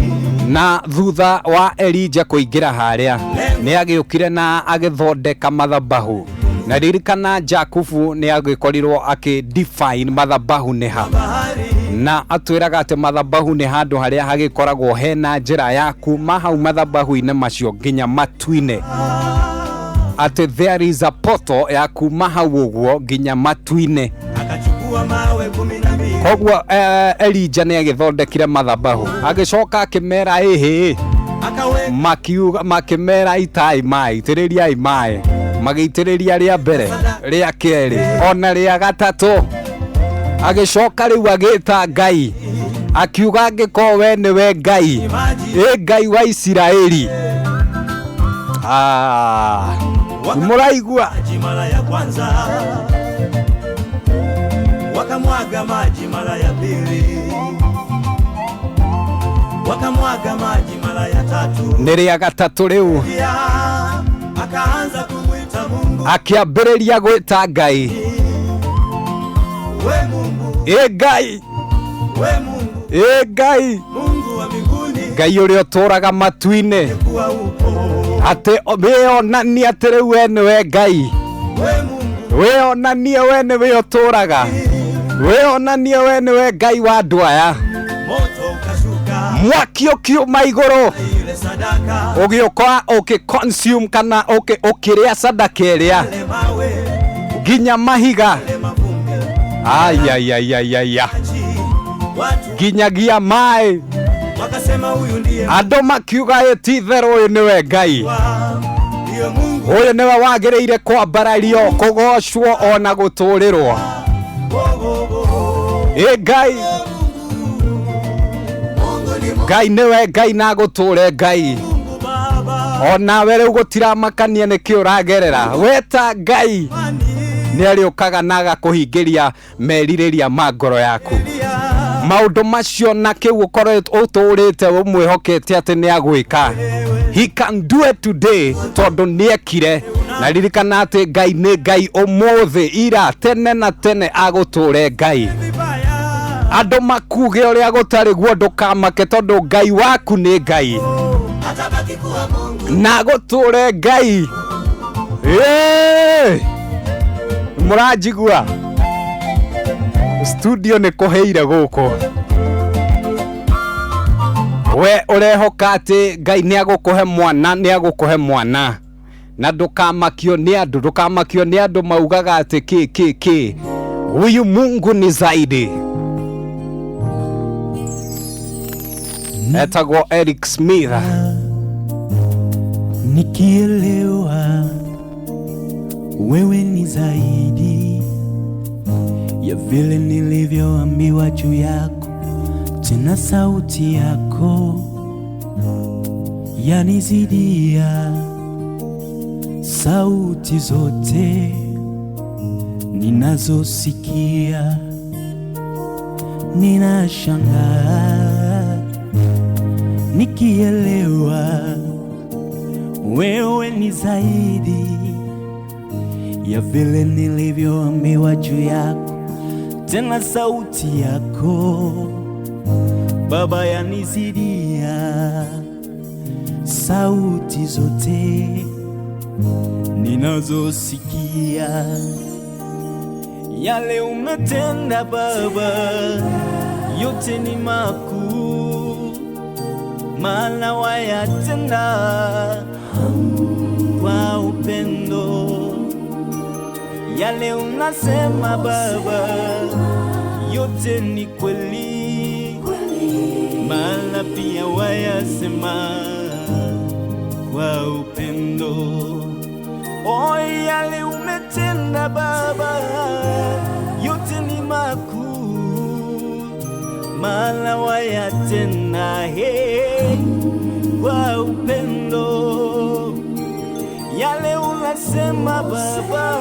na thutha wa Elijah kuingira haria ni agiukire na agithondeka mathabahu. Na ririkana Jakubu ni agikorirwo akidefine mathabahu ni ha, na atwiraga ati mathabahu ni handu haria hagikoragwo hena njira ya kuma hau mathabahu-ine macio nginya matu-ine, ati there is a portal ya kuma hau uguo nginya matu-ine. Akachukua mawe 12, Koguo Elijah ni agithondekire mathabahu, agicoka akimera hihi, akaweka makiuga makimera itai mai, itiririai mai, magitiriria ria mbere, ria keri, ona ria gatatu. Agicoka riu agita Ngai, akiuga angiko we niwe Ngai, Ngai wa Isiraeli. Muraigua maji mara ya kwanza, wakamwaga maji mara ya pili, wakamwaga maji mara ya tatu. ni ria gatatu riu Pia akaanza kumwita Mungu, akiambiriria gwita Ngai, we Mungu, Ngai, we Mungu, Ngai, Mungu wa mbinguni, Ngai uria uturaga matu-ine, kuwa upo, ati wionanie ati riu we niwe Ngai, we Mungu, wionanie we niwe uturaga, wionanie we niwe Ngai wa andu aya. moto ukashuka, Mwaki ukiuma iguru, ile sadaka, ugiuka ukiconsume kana ukiria sadaka iria ile mawe, nginya mahiga, ile mavumbi, ayayayayaya, watu nginyagia mai. wakasema huyu ndiye Andu makiuga ti theru uyu niwe Ngai, ndiyo Mungu. uyu niwe wagiriire kwambarario, kugocwo ona guturirwo. Ngai, Ngai niwe Ngai na guture Ngai, ona we riu gutiramakania niki uragerera, weta Ngai ni ariukaga na agakuhingiria meririria ma ngoro yaku. Maundu macio na kiu ukoretwo uturite umwihokete ati ni agwika, he can do it today tondu ni ekire. Na ririkana ati Ngai ni Ngai umuthi, ira, tene na tene aguture Ngai. Andu makuge uria gutari guo ndukamake tondu Ngai waku ni Ngai, Atabaki kuwa Mungu. na guture Ngai. Murajigua studio ni kuheire guku, we urehoka ati Ngai ni agukuhe mwana, ni agukuhe mwana, na ndukamakio ni andu, ndukamakio ni andu maugaga ati ki huyu Mungu ni zaidi. Etagwo Eric Smith. Nikielewa wewe ni zaidi ya vile nilivyoambiwa juu yako, tena sauti yako yanizidia sauti zote ninazosikia, ninashangaa nikielewa wewe ni zaidi ya vile nilivyoambiwa juu yako. Tena sauti yako Baba yanizidia sauti zote ninazosikia. Yale umetenda Baba yote ni makuu, maana wayatenda kwa upendo. Yale unasema Baba yote ni kweli, maana pia wayasema kwa upendo. Oh, yale umetenda Baba yote ni makuu, maana wayatenda kwa upendo. Yale unasema Baba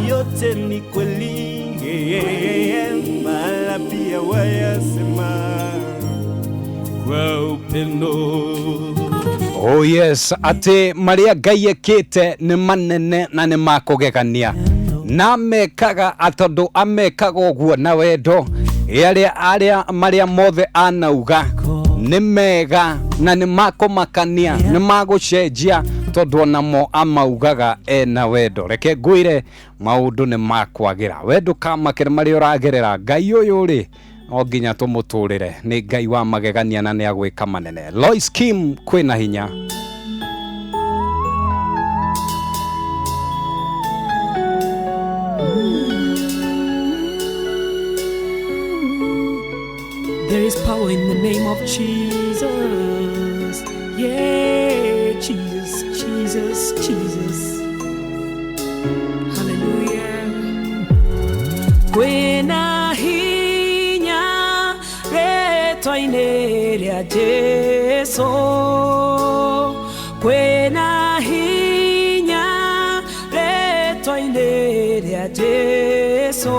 yote ni kweli, maana pia wayasema kwa upendo. Oh yes, ate maria Ngai ekite ni manene na ni makugegania, na mekaga atondu amekaga uguo na wendo. Aria maria mothe anauga ni mega na ni makumakania, ni magucenjia tondu onamo amaugaga ena wendo. Reke ngwire maundu ni makwagira wendo kamakire maria uragerera. Ngai uyu ri o nginya tumuturire, ni Ngai wa magegania na ni agwika manene. Lois Kim kwina hinya. There is power in the name of Jesus. Yeah, Jesus, Jesus, Jesus. Hallelujah. Kwena hinya retoine rya Jesu. Kwena hinya retoine rya Jesu.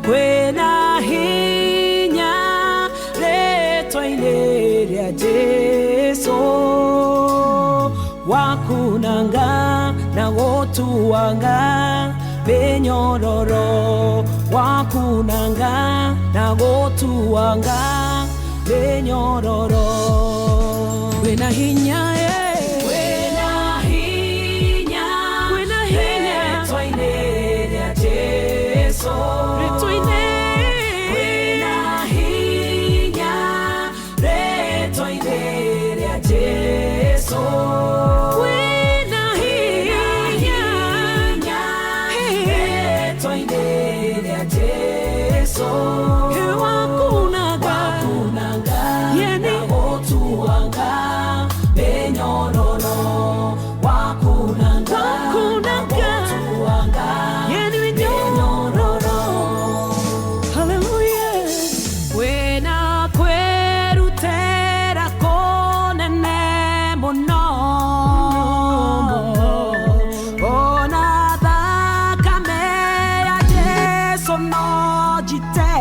Kwena hinya retoine rya Jesu. Wakunanga na gotuanga benyororo. Wakunanga na gotuanga benyororo. Kwena hinya kwena hinya retoine rya Jesu. Retoine kwena hinya retoine rya Jesu. Kwena hinya retoine rya Jesu. Wakunanga yeni gotuanga benyororo. Wakunanga gotuanga yeni benyororo. Hallelujah. Wena kwerutera konene muno. Ona thakame ya Jesu no jite.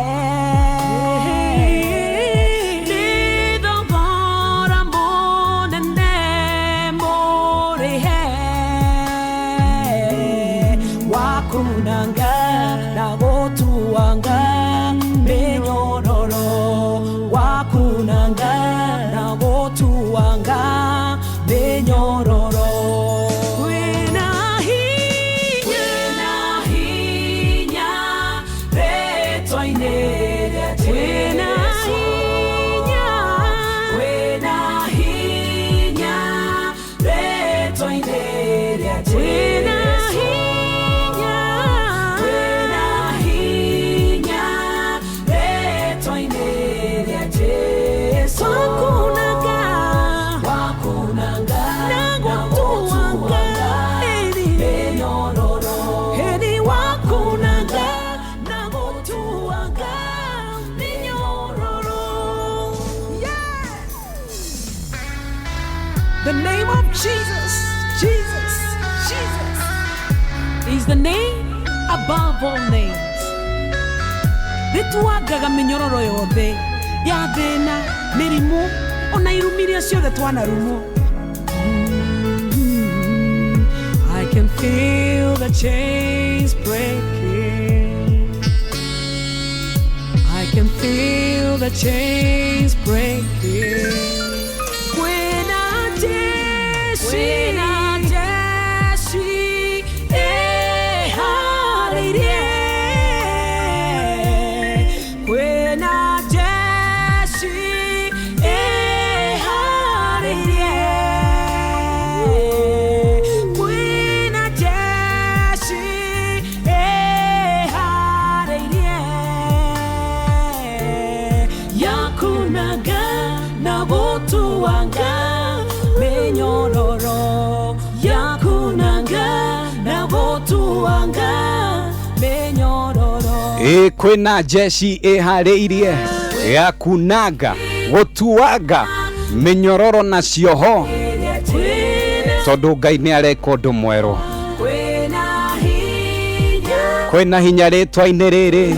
Nithogora munene murihe. Wakunanga na gotuanga benyororo. Wakunanga na gotuanga benyororo. Kwena hinya retoine rya Jesu. Kwena hinya retoine rya Jesu. Kwena hinya retoine rya Jesu. Wakunanga na gotuanga benyororo. Heri wakunanga na gotuanga benyororo. Yeah. The name of Jesus, Jesus. is the name above all names. Rituagaga minyororo yothe ya thina mirimu ona irumiria ciothe twanarumo. I can feel the chains breaking. I can feel the chains breaking. When I kwina jeshi ihariirie ya kunaga gutuaga minyororo na cioho tondu Ngai ni areka undu mweru. Kwina hinya ritwa-ini riri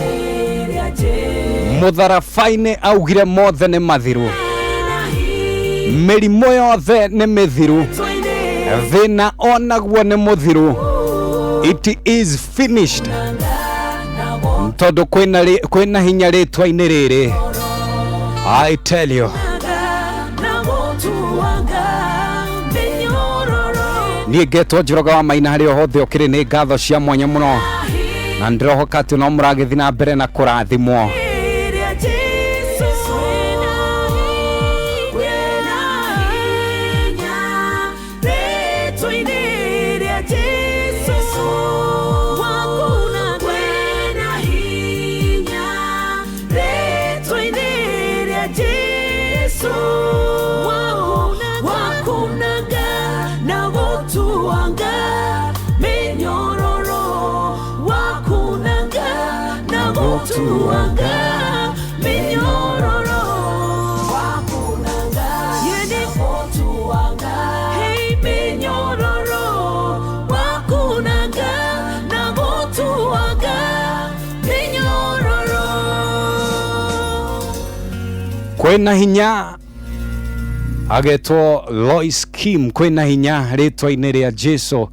mutharabai-ini augire mothe ni mathiru, mirimo yothe ni mithiru, thina onaguo ni muthiru. It is finished. Tondu kwina hinya ritwa-ini riri. I tell you, niĩ ngetwo Njoroge wa Maina harĩ o hothe ũkĩrĩ nĩ ngatho cia mwanya mũno, na ndĩrohoka atĩ no mũragĩthiĩ na mbere na kũrathimwo. Kwina hinya agetwo Lois Kim, kwina hinya ritwa-ini ria Jesu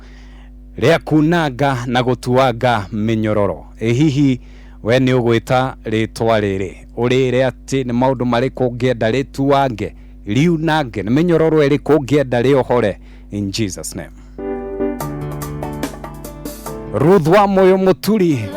ria kunanga na gutuanga minyororo. Hihi we ni ugwita ritwa riri urire ati ni maundu mariku ungienda rituange riunange ni minyororo iriku ungienda riohore in Jesus name. Ruth wa moyo muturi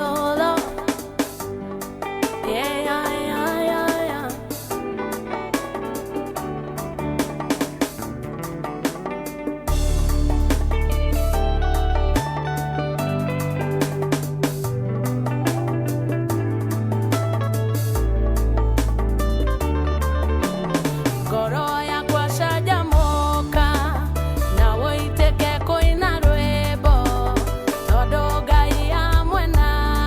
na woiteke koina rwimbo tondu Ngai amwena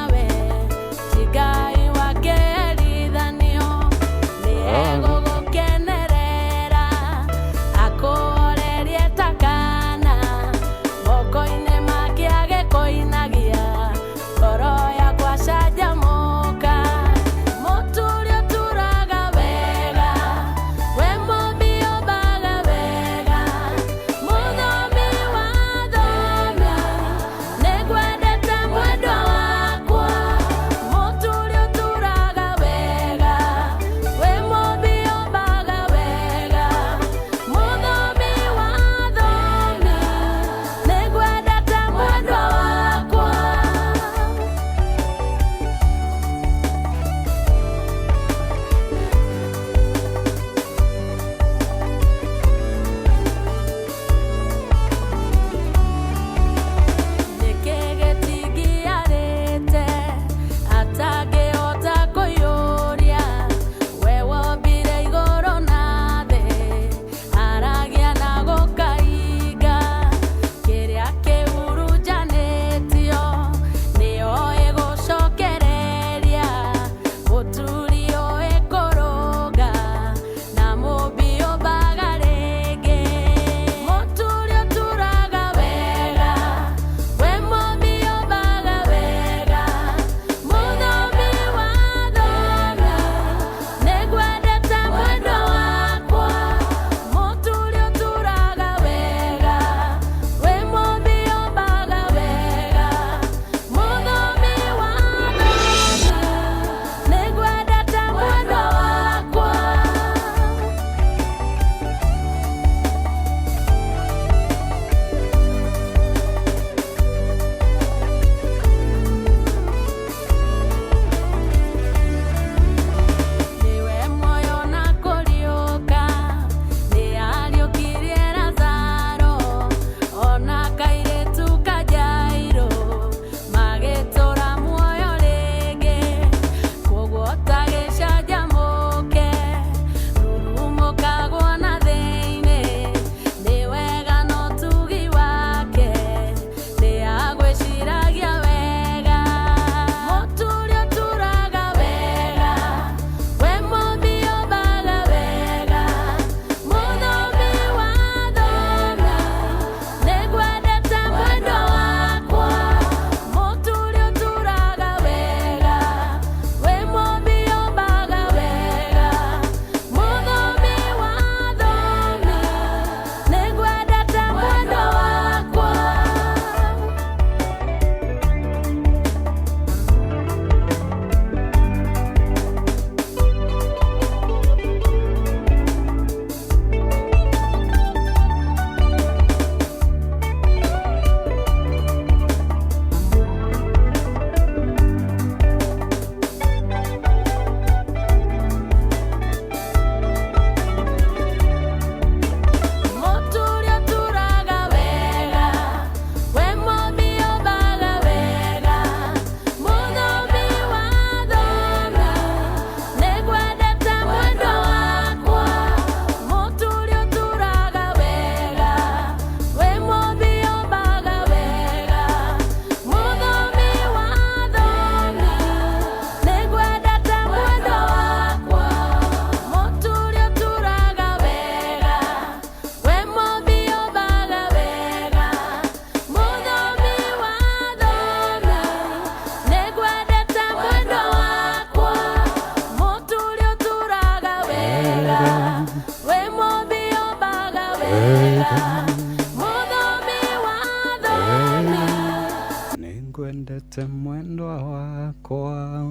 ngwendete mwendwa wakwa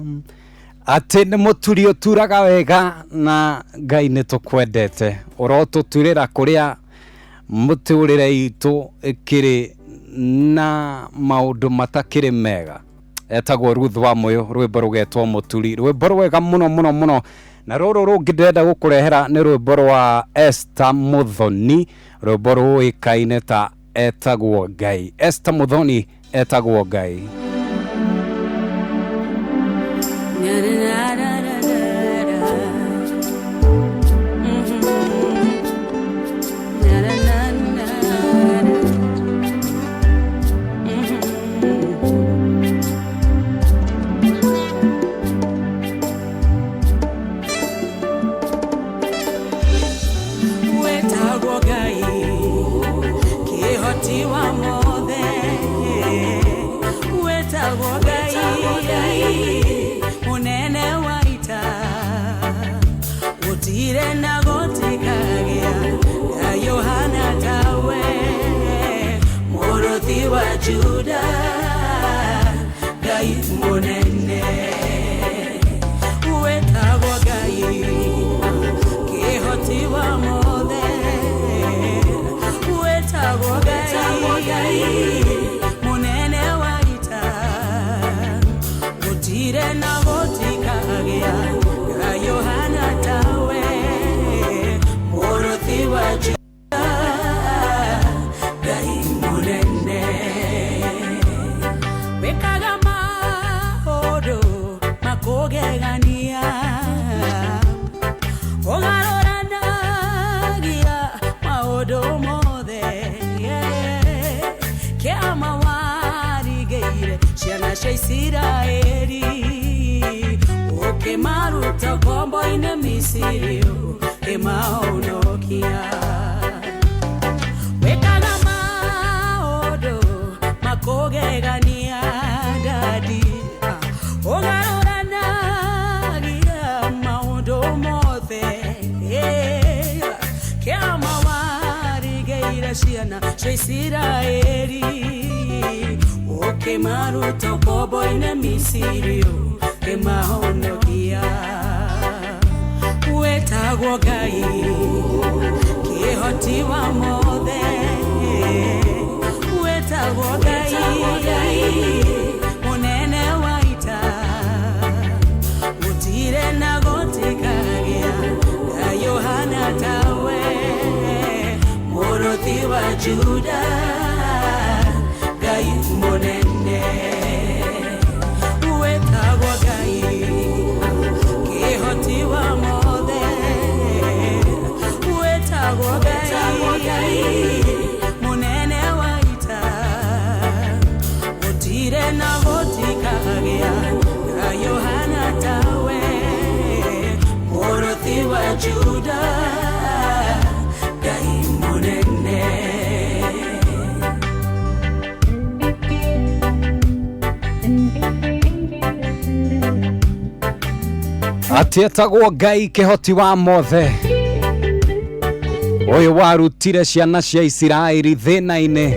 ati nĩ mũturi ũturaga wega na Ngai nĩ tũkwendete ũrotuturĩra kũrĩa mũtũrĩre itũ ĩkĩrĩ na maũndũ matakĩrĩ mega. Etagwo Ruth wa Moyo, rwĩmbo rũgetwo mũturi, rwĩmbo rwega mũno mũno mũno. Na rũrũ rũngĩ ndĩrenda gũkũrehera nĩ rwĩmbo rwa Esther Muthoni, rwĩmbo rũĩkaine ta etagwo Ngai. Esther Muthoni etagwo Ngai. Juda, Gai monene, wetagwo Gai, kihoti wa mothe, wetagwo Gai, monene wa ita, gutire na gutikagia, Gai Yohana tawe, morothi wa Juda, Gai monene. Ogegania Ogaroranagia Maodo mothe Kiama warigeire Ciana cia Isiraeli Oke maruta kombo ine Misiri Emaonokia Wekaga maodo Makogegania dadi Ogaroranagia Kiama warigeire ciana cia Isiraeli Oke maruta kombo ine Misiri Emahonokia wetagwo Ngai kihoti wa mothe wetagwo Ngai munene wa ita gutire na gutikagia Gai Yohana tawe morothi wa Juda Gai monene wetagwo Ngai kihoti wa mothe wetagwo Ngai munene wa ita gutire na gutikagia Gai Yohana tawe morothi wa Juda Gai monene. Ati etagwo Ngai kihoti wa mothe Oyo warutire ciana cia Isiraeli thĩna-inĩ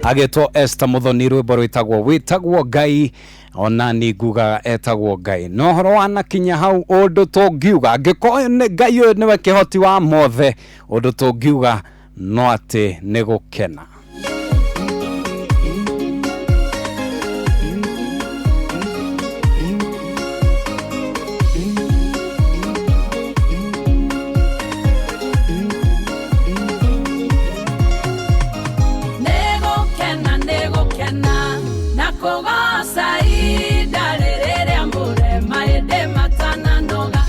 agĩtwo Esther Muthoni rwĩmbo rwĩtagwo wĩtagwo Ngai ona ni nguga etagwo Ngai no horo wanakinya hau ũndũ tũngiuga angĩkorwo nĩ Ngai ũyũ nĩwe kĩhoti wa mothe ũndũ tũngiuga no atĩ nĩ gũkena. Koga sai dalere amore maede matana noga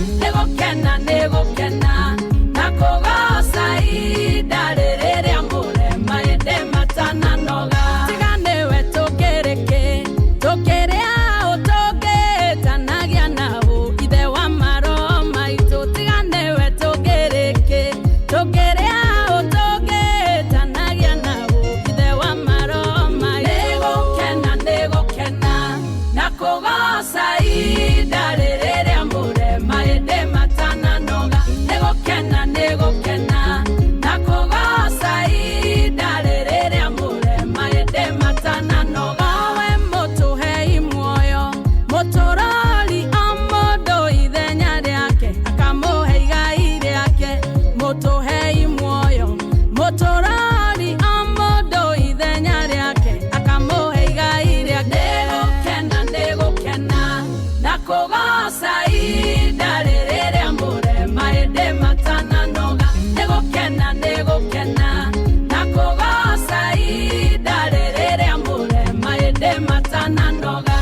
matananoga.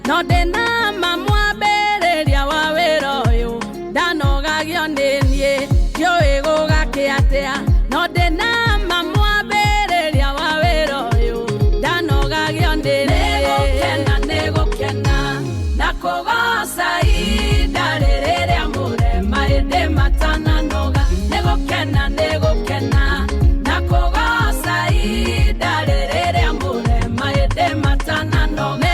No ndena mamwambĩrĩria wa wĩra ũyũ ndanogagio nĩ niĩ ndiũĩ gũgakĩ atĩa. No ndena mamwambĩrĩria wa wĩra ũyũ ndanogagio nĩ niĩ. Nĩ gũkena na kũgoca ihinda rĩrĩa mũrema ĩndĩ matananoga. Nĩ gũkena na kũgoca ihinda rĩrĩa mũrema ĩndĩ matananoga.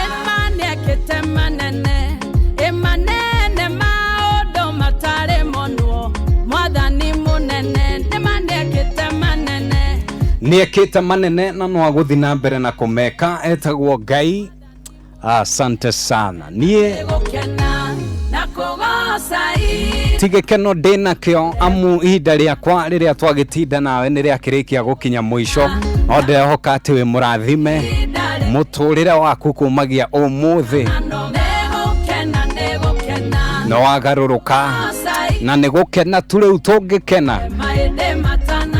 Manene maũndũ matarĩ monwo mwathani mũnene nĩmanekĩte manene. Nĩekĩte manene na no agũthi na mbere na kũmeka. Etagwo Ngai. Asante sana. Niĩ tigĩkeno ndĩnakĩo amu ihinda rĩakwa rĩrĩa twagĩtinda nawe nĩ rĩakĩrĩkia gũkinya mũico. No ndĩrehoka atĩ wĩ mũrathime mũtũrĩre waku kumagia ũmũthĩ no wagarũrũka na nĩ gũkena tu rĩu tũngĩkena.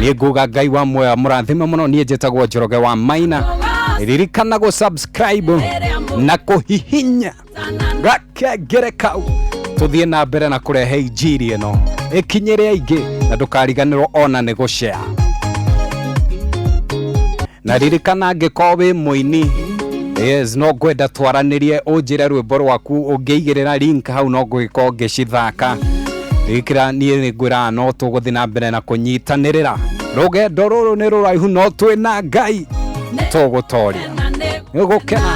Niĩ nguga Ngai wa muoyo mũrathime mũno. Niĩ njĩtagwo Njoroge wa Maina. Ririkana gũ-subscribe na kũhihinya gakengere kau tũthiĩ na mbere na kũrehe injiri ĩno ĩkinyĩre aingĩ na ndũkariganĩrwo ona nĩ gũ-share. Na ririkana angĩkorwo wĩ mũini no ngwenda twaranĩrie ũnjĩre rwĩmbo rwaku ũngĩigĩrĩra link hau no ngũgĩkorwo ngĩcithaka. Rĩkĩra niĩ nĩ ngwĩra no tũgũthiĩ na mbere na kũnyitanĩrĩra. Rũgendo rũrũ nĩ rũraihu no twĩna Ngai tũgũtoria. Nĩ gũkena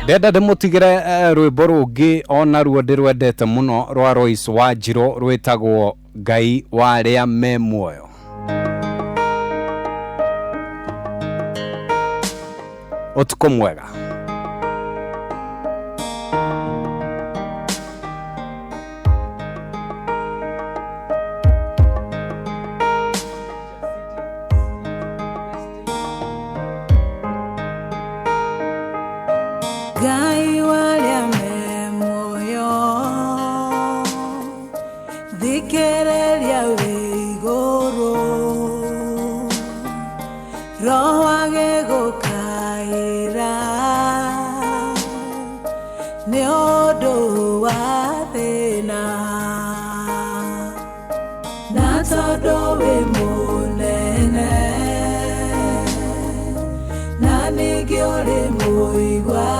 ndenda ndĩmũtigĩre rwĩmbo rũngĩ ona ruo ndĩrwendete mũno rwa Royce Wanjirũ rwĩtagwo Ngai wa arĩa me muoyo. Ũtukũ mwega. Ngai wa arĩa me muoyo thikĩrĩria wĩ igũrũ roho agĩgũkaĩra nĩ ũndũ wa thĩna na tondũ wĩ mũnene na ningĩ ũrĩ mũigua